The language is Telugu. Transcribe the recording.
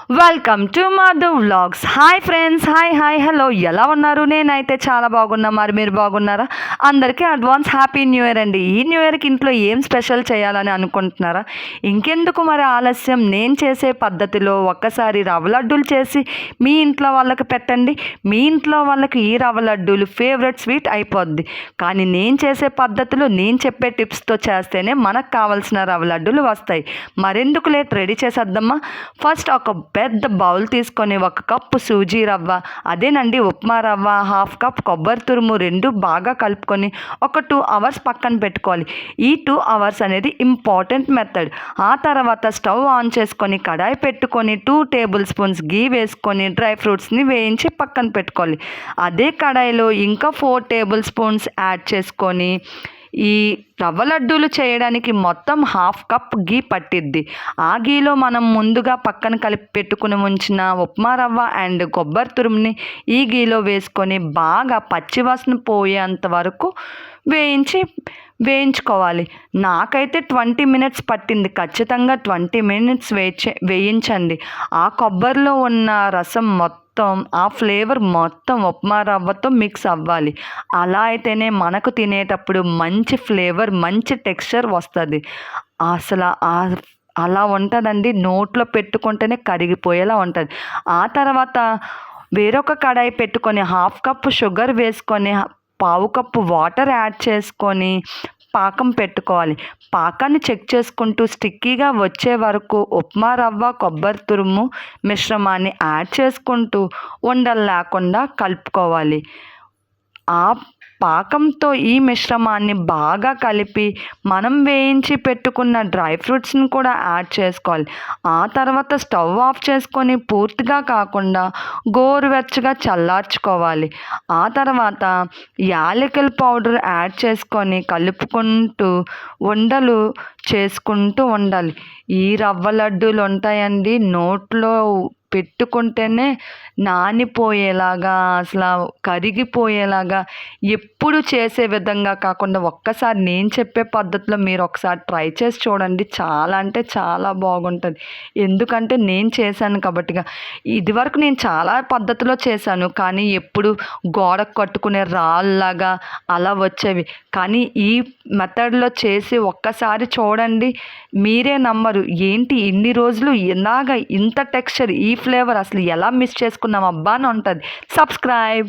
Welcome to Madhu vlogs. Hi friends, hi hello, ఎలా ఉన్నారు? నేనైతే చాలా బాగున్నా. మరి మీరు బాగున్నారా? అందరికీ అడ్వాన్స్ హ్యాపీ న్యూ ఇయర్ అండి. ఈ న్యూ ఇయర్కి ఇంట్లో ఏం స్పెషల్ చేయాలని అనుకుంటున్నారా? ఇంకెందుకు మరి ఆలస్యం, నేను చేసే పద్ధతిలో ఒక్కసారి రవ్వ లడ్డూలు చేసి మీ ఇంట్లో వాళ్ళకి పెట్టండి. మీ ఇంట్లో వాళ్ళకి ఈ రవ్వ లడ్డూలు ఫేవరెట్ స్వీట్ అయిపోద్ది. కానీ నేను చేసే పద్ధతిలో నేను చెప్పే టిప్స్తో చేస్తేనే మనకు కావాల్సిన రవ్వ లడ్డూలు వస్తాయి. మరెందుకు లేట్, రెడీ చేసేద్దామా? ఫస్ట్ ఒక పెద్ద బౌల్ తీసుకొని 1 కప్పు సూజీ రవ్వ, అదేనండి ఉప్మా రవ్వ, 1/2 కప్ కొబ్బరి తురుము రెండు బాగా కలుపుకొని ఒక 2 అవర్స్ పక్కన పెట్టుకోవాలి. ఈ 2 అవర్స్ అనేది ఇంపార్టెంట్ మెథడ్. ఆ తర్వాత స్టవ్ ఆన్ చేసుకొని కడాయి పెట్టుకొని 2 టేబుల్ స్పూన్స్ గీ వేసుకొని డ్రై ఫ్రూట్స్ని వేయించి పక్కన పెట్టుకోవాలి. అదే కడాయిలో ఇంకా 4 టేబుల్ స్పూన్స్ యాడ్ చేసుకొని ఈ రవ్వ లడ్డూలు చేయడానికి మొత్తం 1/2 కప్ గీ పట్టిద్ది. ఆ గీలో మనం ముందుగా పక్కన కలిపి పెట్టుకుని ఉంచిన ఉప్మా రవ్వ అండ్ కొబ్బరి తురుముని ఈ గీలో వేసుకొని బాగా పచ్చివాసన పోయేంత వరకు వేయించుకోవాలి. నాకైతే 20 మినిట్స్ పట్టింది. ఖచ్చితంగా 20 మినిట్స్ వేయించండి. ఆ కొబ్బరిలో ఉన్న రసం మొత్తం, ఆ ఫ్లేవర్ మొత్తం ఉప్మా రవ్వతో మిక్స్ అవ్వాలి. అలా అయితేనే మనకు తినేటప్పుడు మంచి ఫ్లేవర్, మంచి టెక్స్చర్ వస్తుంది. అసలు అలా ఉంటుందండి, నోట్లో పెట్టుకుంటేనే కరిగిపోయేలా ఉంటుంది. ఆ తర్వాత వేరొక కడాయి పెట్టుకొని 1/2 కప్పు షుగర్ వేసుకొని 1/4 కప్పు వాటర్ యాడ్ చేసుకొని పాకం పెట్టుకోవాలి. పాకాన్ని చెక్ చేసుకుంటూ స్టిక్కీగా వచ్చే వరకు ఉప్మా రవ్వ, కొబ్బరి తురుము మిశ్రమాన్ని యాడ్ చేసుకుంటూ ఉండలు లేకుండా కలుపుకోవాలి. ఆ పాకంతో ఈ మిశ్రమాన్ని బాగా కలిపి మనం వేయించి పెట్టుకున్న డ్రై ఫ్రూట్స్ని కూడా యాడ్ చేసుకోవాలి. ఆ తర్వాత స్టవ్ ఆఫ్ చేసుకొని పూర్తిగా కాకుండా గోరువెచ్చగా చల్లార్చుకోవాలి. ఆ తర్వాత యాలకుల పౌడర్ యాడ్ చేసుకొని కలుపుకుంటూ ఉండలు చేసుకుంటూ ఉండాలి. ఈ రవ్వ లడ్డూలు ఉంటాయండి, నోట్లో పెట్టుకుంటేనే నానిపోయేలాగా, అసలు కరిగిపోయేలాగా, ఎప్పుడు చేసే విధంగా కాకుండా ఒక్కసారి నేను చెప్పే పద్ధతిలో మీరు ఒకసారి ట్రై చేసి చూడండి. చాలా అంటే చాలా బాగుంటుంది. ఎందుకంటే నేను చేశాను కాబట్టిగా. ఇదివరకు నేను చాలా పద్ధతిలో చేశాను, కానీ ఎప్పుడు గోడకు కట్టుకునే రాళ్ళలాగా అలా వచ్చేవి. కానీ ఈ మెథడ్లో చేసి ఒక్కసారి చూడండి, మీరే నమ్మరు. ఏంటి ఇన్ని రోజులు ఇంత టెక్స్చర్, ఈ ఫ్లేవర్ అసలు ఎలా మిస్ చేసుకున్నాం అబ్బా అని ఉంటుంది. సబ్స్క్రైబ్.